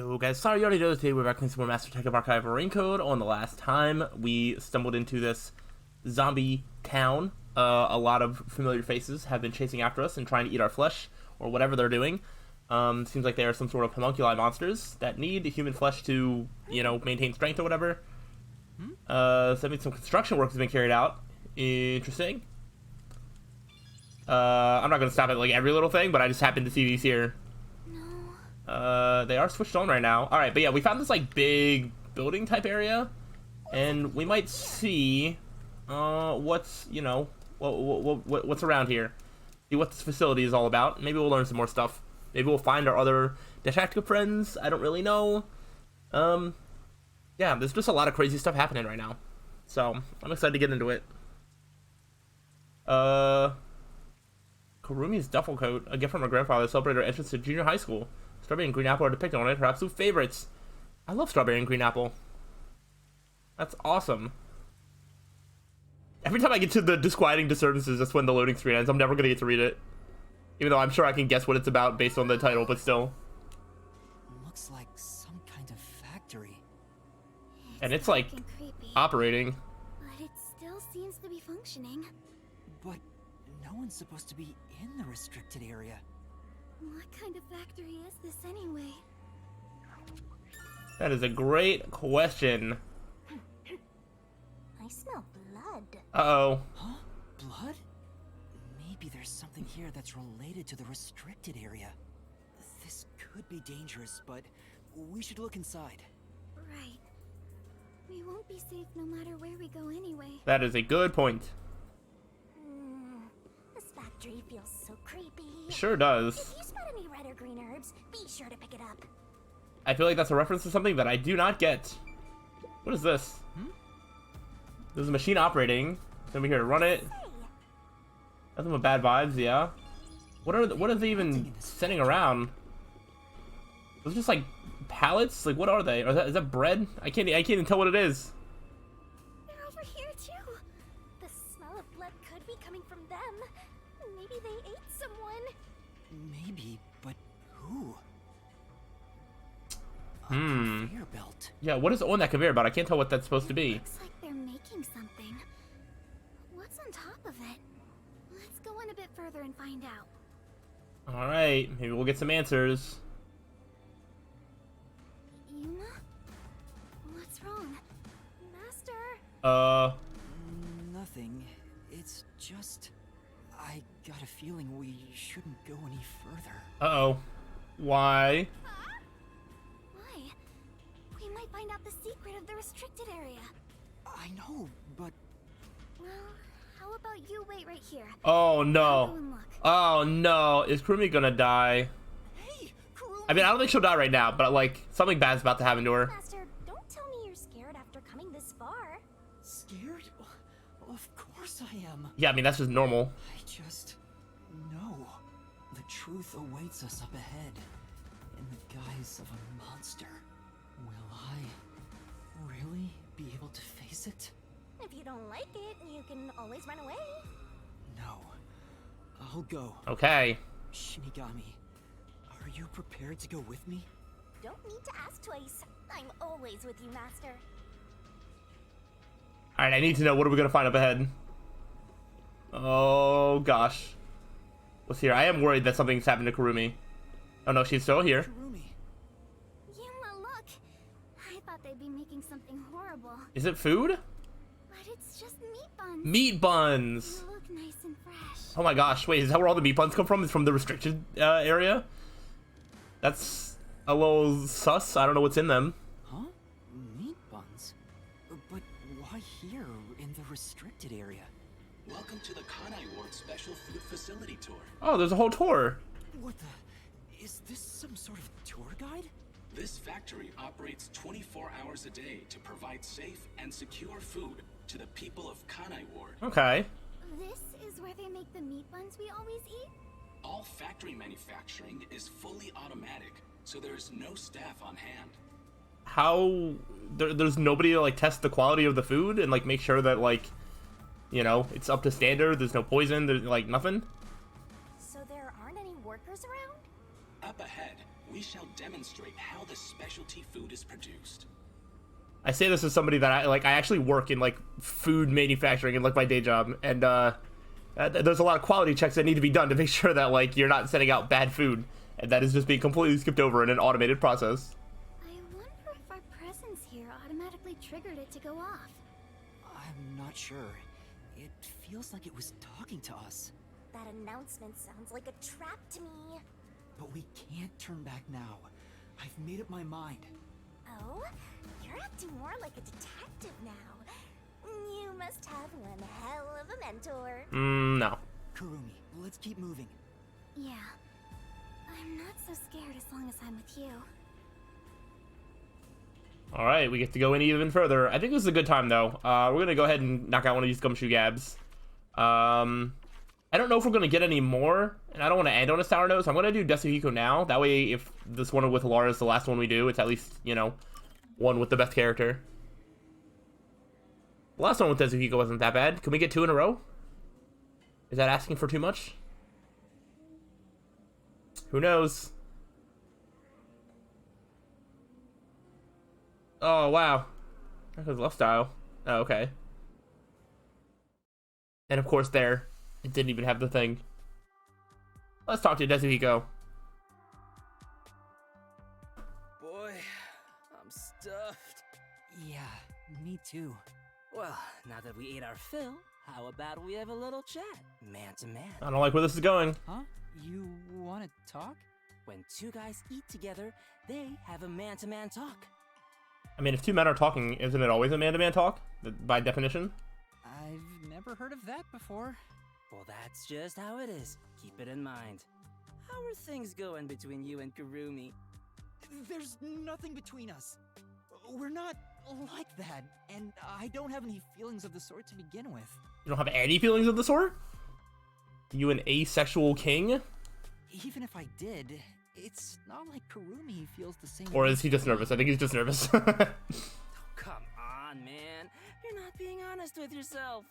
Yo guys, sorry you already know today we're back with some more Master Detective Archive rain code. On the last time we stumbled into this zombie town. A lot of familiar faces have been chasing after us and trying to eat our flesh, or whatever they're doing. Seems like they are some sort of homunculi monsters that need human flesh to, you know, maintain strength or whatever. So that means some construction work has been carried out. Interesting. I'm not gonna stop at like every little thing, but I just happened to see these here. They are switched on right now. Alright, but yeah, we found this like big building type area, and we might see what's, you know, what's around here. See what this facility is all about. Maybe we'll learn some more stuff. Maybe we'll find our other detective friends. I don't really know. Yeah, there's just a lot of crazy stuff happening right now. So, I'm excited to get into it. Kurumi's duffel coat, a gift from her grandfather to celebrate her entrance to junior high school. Strawberry and green apple are depicted on it, her absolute favorites. I love strawberry and green apple. That's awesome. Every time I get to the disquieting disturbances, that's when the loading screen ends. I'm never going to get to read it. Even though I'm sure I can guess what it's about based on the title, but still. Looks like some kind of factory. And it's like operating. But it still seems to be functioning. But no one's supposed to be in the restricted area. What kind of factory is this anyway? That is a great question. I smell blood. Uh-oh. Huh? Blood? Maybe there's something here that's related to the restricted area. This could be dangerous, but we should look inside. Right. We won't be safe no matter where we go anyway. That is a good point. This factory feels so creepy. Sure does. If you spot any red or green herbs, be sure to pick it up. I feel like that's a reference to something that I do not get. What is this? There's a machine operating. Then we here to run it. Nothing but bad vibes, yeah. What are they even sending around? Those are just like pallets? Like what are they? Is that bread? I can't even tell what it is. They're over here too. The smell of blood could be coming from them. Maybe they ate someone. Maybe, but who? A Hmm. conveyor belt. Yeah, what is on that conveyor belt? I can't tell what that's supposed to be. Looks like they're making something. What's on top of it? Let's go in a bit further and find out. Alright, maybe we'll get some answers. Yuma? What's wrong? Master? Nothing. It's just... I got a feeling we shouldn't go any further. Uh-oh. Why? Why? We might find out the secret of the restricted area. I know, but... Well, how about you wait right here? Oh I'll no. go and look. Oh no. Is Kurumi gonna die? Hey, Kurumi! I mean, I don't think she'll die right now, but like, something bad's about to happen to her. Master, don't tell me you're scared after coming this far. Scared? Of course I am. Yeah, I mean, that's just normal. I just know the truth awaits us up ahead in the guise of a monster. Will I really be able to face it? If you don't like it, you can always run away. No. I'll go. Okay. Shinigami, are you prepared to go with me? Don't need to ask twice. I'm always with you, Master. Alright, I need to know, what are we gonna find up ahead? Oh gosh. What's here? I am worried that something's happened to Kurumi. Oh no, she's still here. Kurumi. Yuma, look. I thought they'd be making something horrible. Is it food? But it's just meat buns. Meat buns! They look nice and fresh. Oh my gosh, wait, is that where all the meat buns come from? It's from the restricted area? That's a little sus. I don't know what's in them. Huh? Meat buns? But why here in the restricted area? Welcome to the Kanai Ward Special Food Facility Tour. Oh, there's a whole tour. What the? Is this some sort of tour guide? This factory operates 24 hours a day to provide safe and secure food to the people of Kanai Ward. Okay. This is where they make the meat buns we always eat? All factory manufacturing is fully automatic, so there is no staff on hand. How... There's nobody to, like, test the quality of the food and, like, make sure that, like, you know, it's up to standard, there's no poison, there's, like, nothing? So there aren't any workers around? Up ahead, we shall demonstrate how the specialty food is produced. I say this as somebody that I actually work in like food manufacturing in like my day job, and there's a lot of quality checks that need to be done to make sure that like you're not sending out bad food, and that is just being completely skipped over in an automated process. I wonder if our presence here automatically triggered it to go off. I'm not sure. It feels like it was talking to us. That announcement sounds like a trap to me. But we can't turn back now. I've made up my mind. Oh? You're acting more like a detective now. You must have one hell of a mentor. No. Kurumi, let's keep moving. Yeah. I'm not so scared as long as I'm with you. All right, we get to go in even further. I think this is a good time though. We're gonna go ahead and knock out one of these gumshoe gabs. I don't know if we're gonna get any more, and I don't want to end on a sour note, so I'm gonna do Desuhiko now. That way, if this one with Lara is the last one we do, it's at least, you know, one with the best character. The last one with Desuhiko wasn't that bad. Can we get 2 in a row? Is that asking for too much? Who knows? Oh, wow. That was left style. Oh, okay. And of course there, it didn't even have the thing. Let's talk to Desuhiko. Boy, I'm stuffed. Yeah, me too. Well, now that we ate our fill, how about we have a little chat, man to man? I don't like where this is going. Huh? You want to talk? When 2 guys eat together, they have a man-to-man talk. I mean, if 2 men are talking, isn't it always a man-to-man talk? By definition? I've never heard of that before. Well, that's just how it is. Keep it in mind. How are things going between you and Kurumi? There's nothing between us. We're not like that, and I don't have any feelings of the sort to begin with. You don't have any feelings of the sort? You an asexual king? Even if I did, it's not like Kurumi feels the same Or way. is he just nervous? I think he's just nervous. Oh, come on, man. You're not being honest with yourself.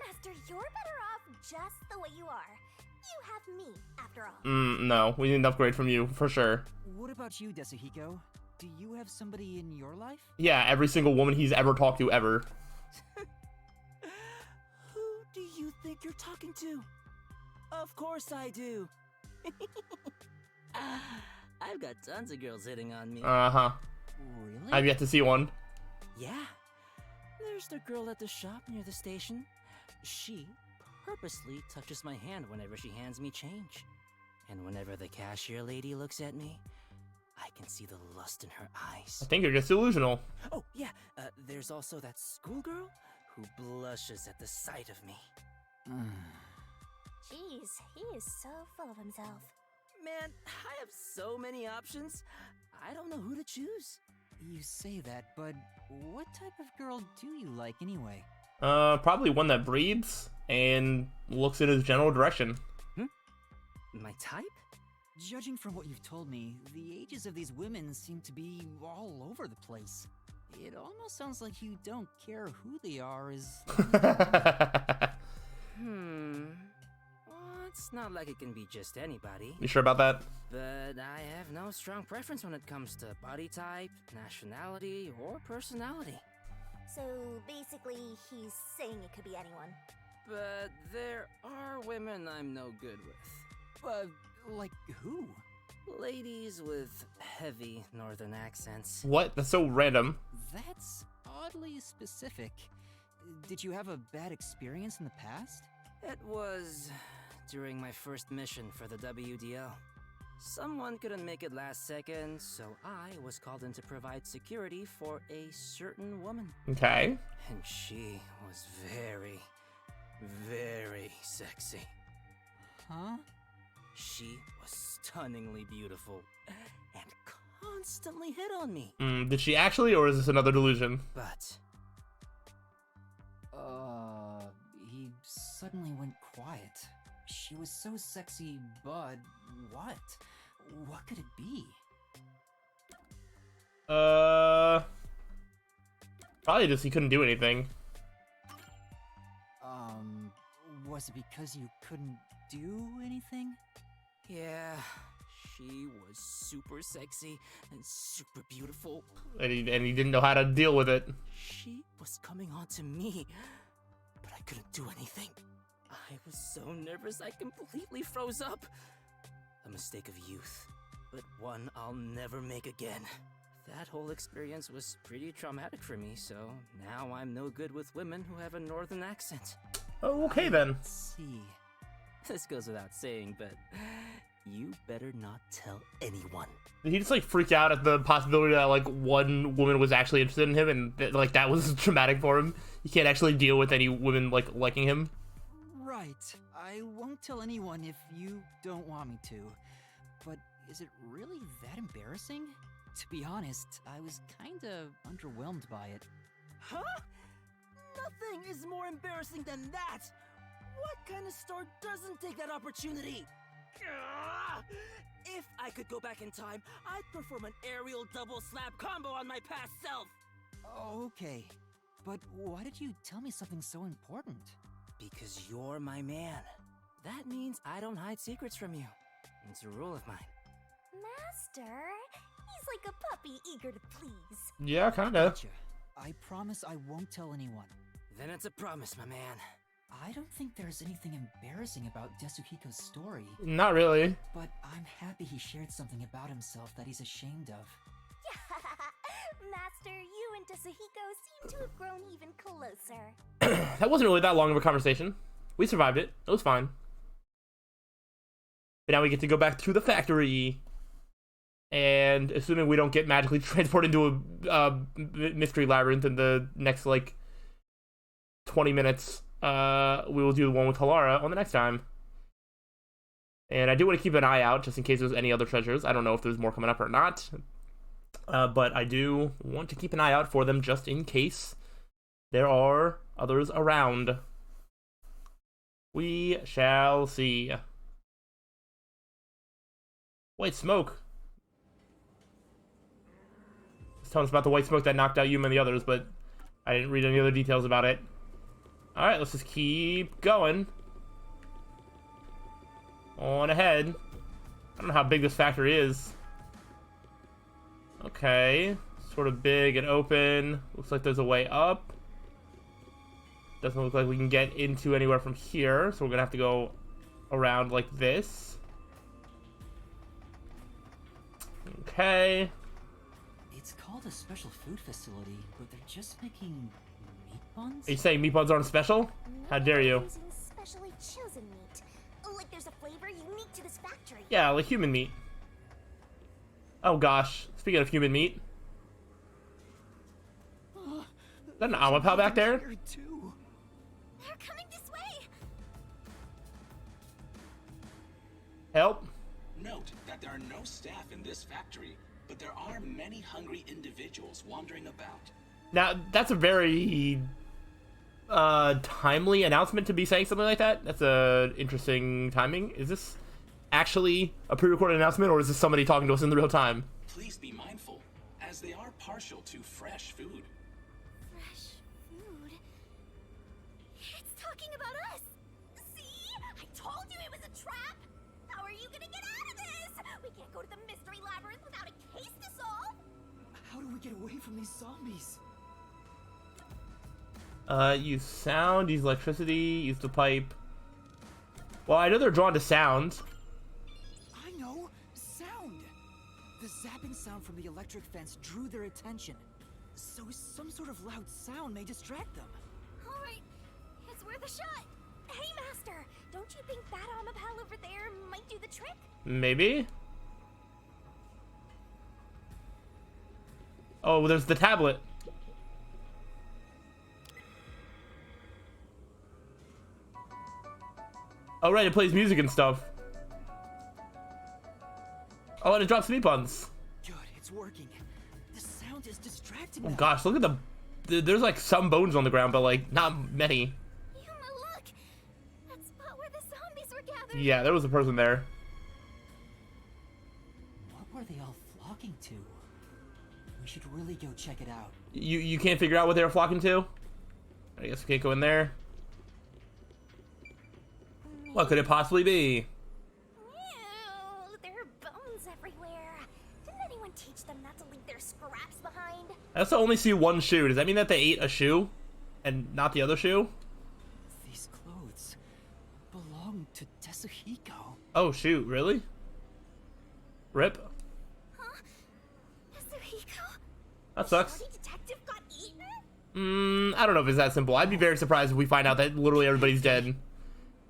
Master, you're better off just the way you are. You have me, after all. No. We need an upgrade from you, for sure. What about you, Desuhiko? Do you have somebody in your life? Yeah, every single woman he's ever talked to, ever. Who do you think you're talking to? Of course I do. I've got tons of girls hitting on me. Uh-huh. Really? I've yet to see one. Yeah. There's the girl at the shop near the station. She purposely touches my hand whenever she hands me change. And whenever the cashier lady looks at me, I can see the lust in her eyes. I think you're just delusional. Oh, yeah. There's also that schoolgirl who blushes at the sight of me. Jeez, he is so full of himself. Man, I have so many options. I don't know who to choose. You say that, but what type of girl do you like anyway? Probably one that breathes and looks in his general direction. My type? Judging from what you've told me, the ages of these women seem to be all over the place. It almost sounds like you don't care who they are as... Well, it's not like it can be just anybody. You sure about that? But I have no strong preference when it comes to body type, nationality, or personality. So basically, he's saying it could be anyone. But there are women I'm no good with. Like who? Ladies with heavy northern accents. What? That's so random. That's oddly specific. Did you have a bad experience in the past? It was during my first mission for the WDO. Someone couldn't make it last second, so I was called in to provide security for a certain woman. Okay. And she was very, very sexy. Huh? She was stunningly beautiful and constantly hit on me. Did she actually, or is this another delusion? But He suddenly went quiet. She was so sexy, but what? What could it be? Probably just he couldn't do anything. Was it because you couldn't do anything? yeah, She was super sexy and super beautiful. And he didn't know how to deal with it. She was coming on to me, but I couldn't do anything. I was so nervous I completely froze up. A mistake of youth, but one I'll never make again. That whole experience was pretty traumatic for me, so now I'm no good with women who have a northern accent. Oh, okay then. Let's see. This goes without saying, but you better not tell anyone. Did he just like freak out at the possibility that like one woman was actually interested in him, and like that was traumatic for him? He can't actually deal with any women like liking him. Right. I won't tell anyone if you don't want me to. But is it really that embarrassing? To be honest, I was kinda underwhelmed by it. Huh? Nothing is more embarrassing than that! What kind of star doesn't take that opportunity? Gah! If I could go back in time, I'd perform an aerial double slap combo on my past self! Okay. But why did you tell me something so important? Because you're my man. That means I don't hide secrets from you. It's a rule of mine. Master, he's like a puppy eager to please. Yeah, kinda. Gotcha. I promise I won't tell anyone. Then it's a promise, my man. I don't think there's anything embarrassing about Desuhiko's story, Not really. but I'm happy he shared something about himself that he's ashamed of. Master, you and Desuhiko seem to have grown even closer. That wasn't really that long of a conversation. We survived it. It was fine. But now we get to go back to the factory. And assuming we don't get magically transported into a mystery labyrinth in the next, like, 20 minutes, we will do the one with Halara on the next time. And I do want to keep an eye out just in case there's any other treasures. I don't know if there's more coming up or not. But I do want to keep an eye out for them just in case there are others around. We shall see. White smoke. It's telling us about the white smoke that knocked out Yuma and the others, but I didn't read any other details about it. Alright, let's just keep going. On ahead. I don't know how big this factory is. Okay. Sort of big and open. Looks like there's a way up. Doesn't look like we can get into anywhere from here, so we're gonna have to go around like this. Okay. It's called a special food facility, but they're just making meat buns? Are you saying meat buns aren't special? How dare you? Using specially chosen meat. Like there's a flavor unique to this factory. Yeah, like human meat. Oh gosh. Speaking of human meat. Is that an Amapao back there? Here too. They're coming this way. Help. Note that there are no staff in this factory, but there are many hungry individuals wandering about. Now, that's a very timely announcement to be saying something like that. That's a interesting timing. Is this actually a pre-recorded announcement, or is this somebody talking to us in the real time? Please be mindful, as they are partial to fresh food. Fresh food. It's talking about us. See? I told you it was a trap! How are you gonna get out of this? We can't go to the mystery labyrinth without a case to solve! How do we get away from these zombies? Use sound, use electricity, use the pipe. Well, I know they're drawn to sound. I know! Sound! The zapping sound from the electric fence drew their attention. So some sort of loud sound may distract them. All right, it's worth a shot. Hey, Master! Don't you think that Amapal over there might do the trick? Maybe? Oh, there's the tablet. Oh, right, it plays music and stuff. Oh, and it drops meat buns. Good, it's working. The sound is distracting Oh them. gosh, look at there's like some bones on the ground, but like not many. Yuma, look. That spot where the zombies were gathered. Yeah, there was a person there. What were they all flocking to? We should really go check it out. You can't figure out what they were flocking to? I guess we can't go in there. What could it possibly be? Ew, there are bones scraps behind. I also only see one shoe. Does that mean that they ate a shoe and not the other shoe? These clothes belong to Tetsuhiko. Oh shoot, really? Rip. Yasuhiko? That sucks. Shorty detective got eaten? I don't know if it's that simple. I'd be very surprised if we find out that literally everybody's dead.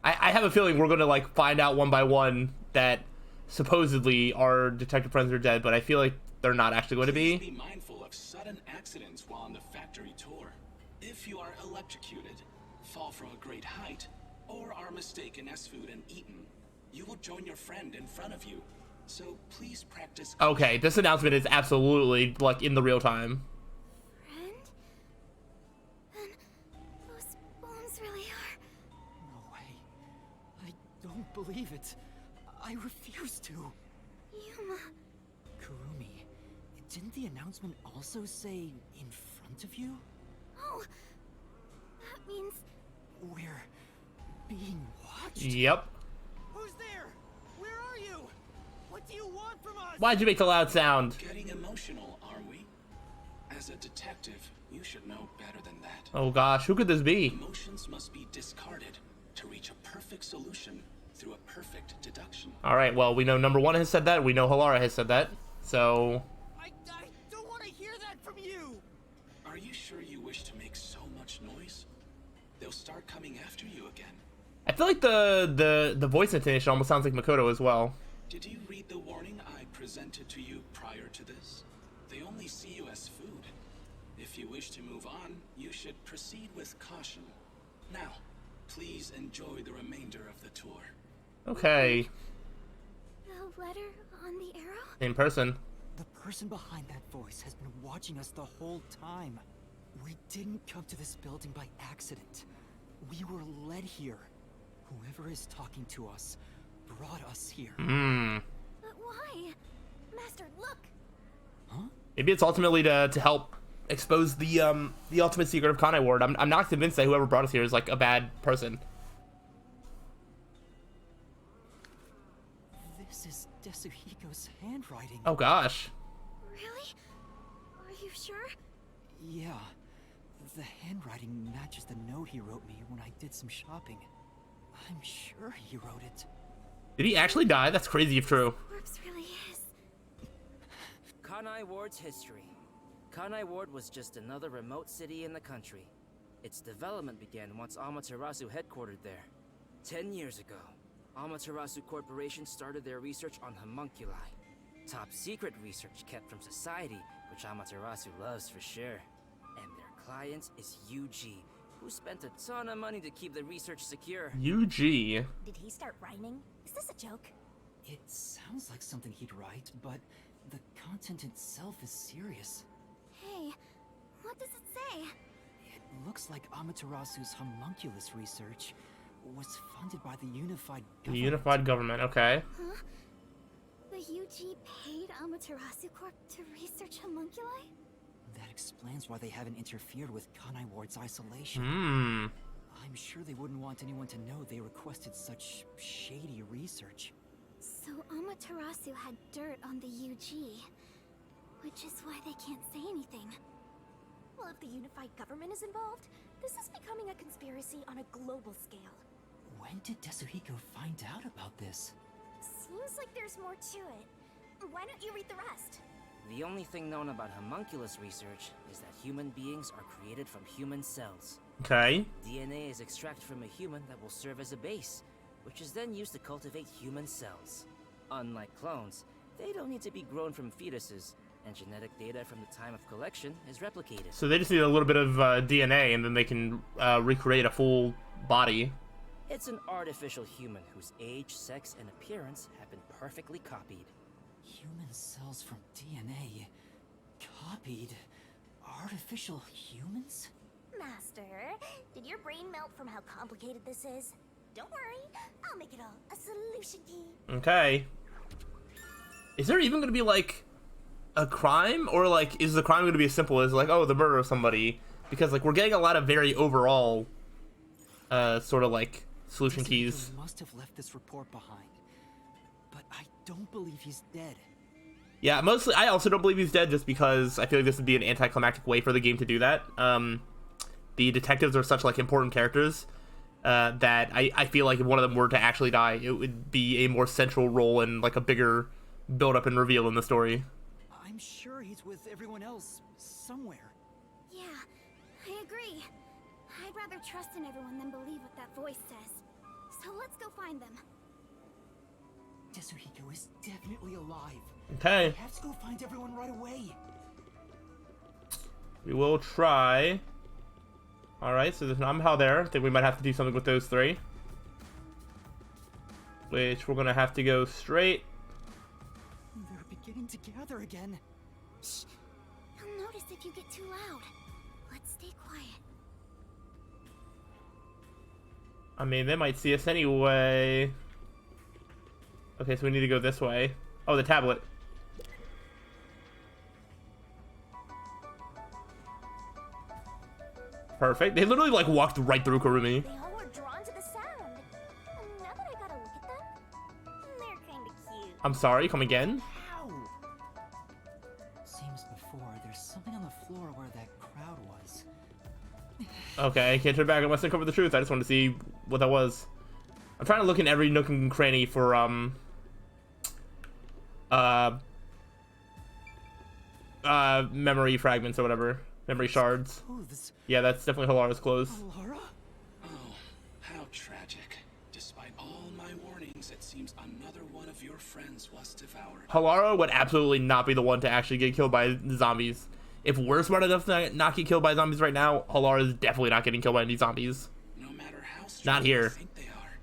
I have a feeling we're gonna like find out one by one that supposedly our detective friends are dead, but I feel like they're not actually going to Please be. be mindful of sudden accidents while on the factory tour. If you are electrocuted, fall from a great height, or are mistaken as food and eaten, you will join your friend in front of you. So please practice. Okay, this announcement is absolutely like in the real time. Friend? Then those bones really are. No way. I don't believe it. I refuse to. Yuma. Kurumi, didn't the announcement also say in front of you? Oh, that means We're being watched? Yep. Who's there? Where are you? What do you want from us? Why'd you make the loud sound? Getting emotional, are we? As a detective, you should know better than that. Oh gosh, who could this be? Emotions must be discarded to reach a perfect solution through a perfect deduction. Alright, well, we know number one has said that. We know Halara has said that. So, I don't want to hear that from you. Are you sure you wish to make so much noise? They'll start coming after you again. I feel like the voice intonation almost sounds like Makoto as well. Did you read the warning I presented to you prior to this? They only see you as food. If you wish to move on, you should proceed with caution. Now, please enjoy the remainder of the tour. Okay, the letter on the arrow? in person. The person behind that voice has been watching us the whole time. We didn't come to this building by accident. We were led here. Whoever is talking to us brought us here. But why? Master, look! Huh? Maybe it's ultimately to help expose the ultimate secret of Kanai Ward. I'm not convinced that whoever brought us here is like a bad person. This is Tetsuhiko's handwriting. Oh gosh. Really? Are you sure? Yeah. The handwriting matches the note he wrote me when I did some shopping. I'm sure he wrote it. Did he actually die? That's crazy if true. Corpse really is. Kanai Ward's history. Kanai Ward was just another remote city in the country. Its development began once Amaterasu headquartered there. 10 years ago, Amaterasu Corporation started their research on homunculi. Top secret research kept from society, which Amaterasu loves for sure. And their client is UG, who spent a ton of money to keep the research secure. UG. Did he start rhyming? Is this a joke? It sounds like something he'd write, but the content itself is serious. Hey, what does it say? It looks like Amaterasu's homunculus research was funded by the Unified The Government. unified government. Okay. Huh? The UG paid Amaterasu Corp to research homunculi? That explains why they haven't interfered with Kanai Ward's isolation. I'm sure they wouldn't want anyone to know they requested such shady research. So Amaterasu had dirt on the UG, which is why they can't say anything. Well, if the unified government is involved, this is becoming a conspiracy on a global scale. When did Tetsuhiko find out about this? Seems like there's more to it. Why don't you read the rest? The only thing known about homunculus research is that human beings are created from human cells. Okay. DNA is extracted from a human that will serve as a base, which is then used to cultivate human cells. Unlike clones, they don't need to be grown from fetuses, and genetic data from the time of collection is replicated. So they just need a little bit of DNA, and then they can recreate a full body. It's an artificial human whose age, sex, and appearance have been perfectly copied. Human cells from DNA. Copied. Artificial humans? Master, did your brain melt from how complicated this is? Don't worry, I'll make it all a solution key. Okay. Is there even going to be, like, a crime? Or, like, is the crime going to be as simple as, like, oh, the murder of somebody? Because, like, we're getting a lot of very overall, sort of, like, solution keys. Must have left this report behind. But I don't believe he's dead. Yeah, mostly, I also don't believe he's dead just because I feel like this would be an anticlimactic way for the game to do that. The detectives are such, like, important characters that I feel like if one of them were to actually die, it would be a more central role and, like, a bigger build-up and reveal in the story. I'm sure he's with everyone else somewhere. Yeah, I agree. I'd rather trust in everyone than believe what that voice says. So let's go find them. Tetsuhiko is definitely alive. Okay, We have to go find everyone right away. we will try. Alright, so there's an Amhao there. I think we might have to do something with those three. Which we're gonna have to go straight. They're beginning to gather again. Shh. You'll notice if you get too loud. Let's stay quiet. I mean, they might see us anyway. Okay, so we need to go this way. Oh, the tablet. Perfect. They literally, like, walked right through Kurumi. They all were drawn to the sound. And now that I got a look at them, they're kind of cute. I'm sorry, come again? Ow! Seems before there's something on the floor where that crowd was. Okay, I can't turn back unless I cover the truth. I just want to see what that was. I'm trying to look in every nook and cranny for, memory fragments or whatever. Memory shards. Clothes. Yeah, that's definitely Halara's clothes. Laura? Oh, how tragic. Despite all my warnings, it seems another one of your friends was devoured. Halara would absolutely not be the one to actually get killed by zombies. If we're smart enough to not get killed by zombies right now, Halara is definitely not getting killed by any zombies. No matter how strong Not here. you think they are,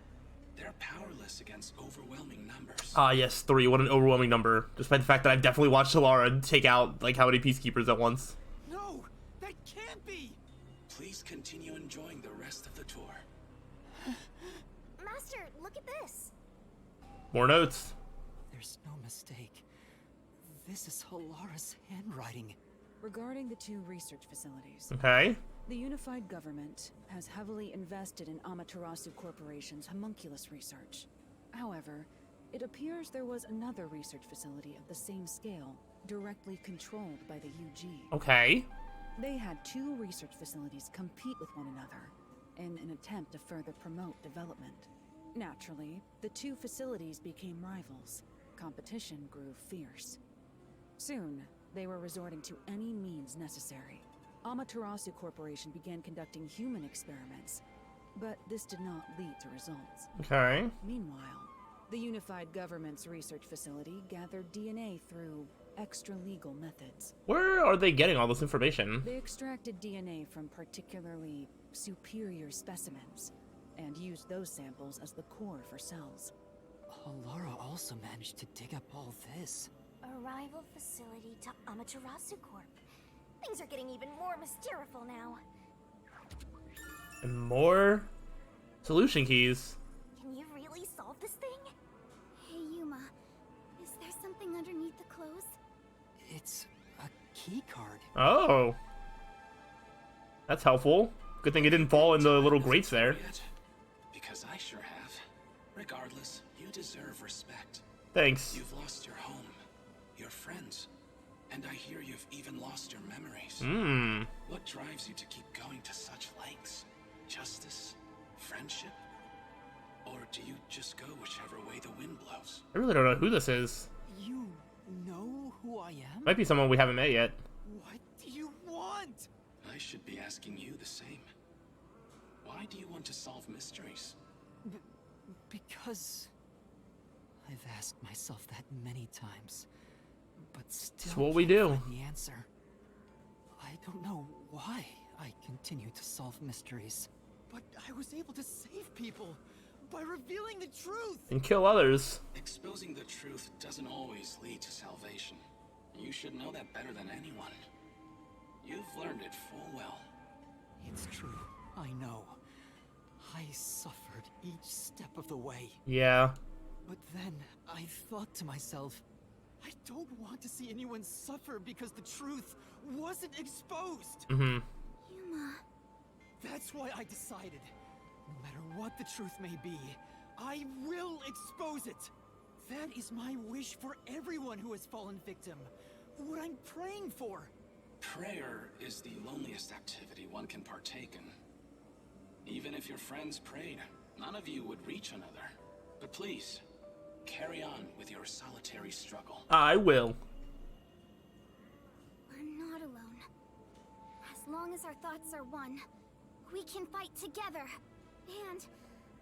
they're powerless against overwhelming numbers. Ah, yes, 3. What an overwhelming number. Despite the fact that I've definitely watched Halara take out, like, how many peacekeepers at once. No! That can't be! Please continue enjoying the rest of the tour. Master, look at this. More notes. There's no mistake. This is Halara's handwriting. Regarding the 2 research facilities, Okay. the unified government has heavily invested in Amaterasu Corporation's homunculus research. However, it appears there was another research facility of the same scale, directly controlled by the UG. Okay. They had 2 research facilities compete with one another in an attempt to further promote development. Naturally, the 2 facilities became rivals. Competition grew fierce. Soon, they were resorting to any means necessary. Amaterasu Corporation began conducting human experiments, but this did not lead to results. Okay. Meanwhile, the unified government's research facility gathered DNA through extra-legal methods. Where are they getting all this information? They extracted DNA from particularly superior specimens and used those samples as the core for cells. Halara also managed to dig up all this. A rival facility to Amaterasu Corp. Things are getting even more mysterious now. And more solution keys. Can you really solve this thing? Hey, Yuma. Is there something underneath the clothes? It's a key card. Oh. That's helpful. Good thing it didn't fall in the little grates there. Yet? Because I sure have. Regardless, you deserve respect. Thanks. You've lost your home, your friends, and I hear you've even lost your memories. What drives you to keep going to such lengths? Justice? Friendship? Or do you just go whichever way the wind blows? I really don't know who this is. You know who I am? Might be someone we haven't met yet. What do you want? I should be asking you the same. Why do you want to solve mysteries? Because I've asked myself that many times, but still It's what we can't do. find the answer. I don't know why I continue to solve mysteries, but I was able to save people by revealing the truth. And kill others. Exposing the truth doesn't always lead to salvation. You should know that better than anyone. You've learned it full well. It's true, I know. I suffered each step of the way. Yeah. But then I thought to myself, I don't want to see anyone suffer because the truth wasn't exposed. Mm-hmm. Yuma. That's why I decided, no matter what the truth may be, I will expose it. That is my wish for everyone who has fallen victim. What I'm praying for. Prayer is the loneliest activity one can partake in. Even if your friends prayed, none of you would reach another. But please, carry on with your solitary struggle. I will. We're not alone. As long as our thoughts are one, we can fight together. And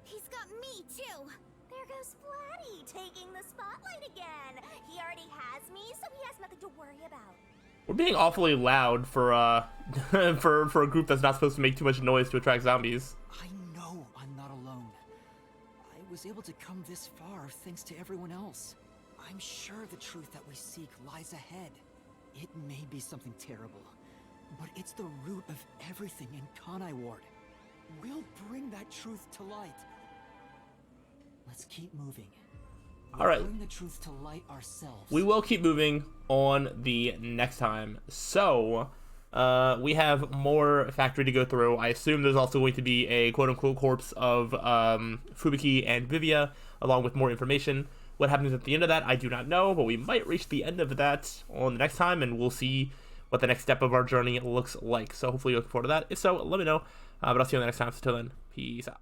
he's got me too. There goes Flatty, taking the spotlight again. He already has me, so he has nothing to worry about. We're being awfully loud for for a group that's not supposed to make too much noise to attract zombies. I know I'm not alone. I was able to come this far thanks to everyone else. I'm sure the truth that we seek lies ahead. It may be something terrible, but it's the root of everything in Kanai Ward. We'll bring that truth to light. Let's keep moving. All right. Bring the truth to light ourselves. We will keep moving on the next time. So, we have more factory to go through. I assume there's also going to be a quote-unquote corpse of Fubuki and Vivia, along with more information. What happens at the end of that, I do not know, but we might reach the end of that on the next time, and we'll see what the next step of our journey looks like. So hopefully you look forward to that. If so, let me know. But I'll see you on the next time. So till then, peace out.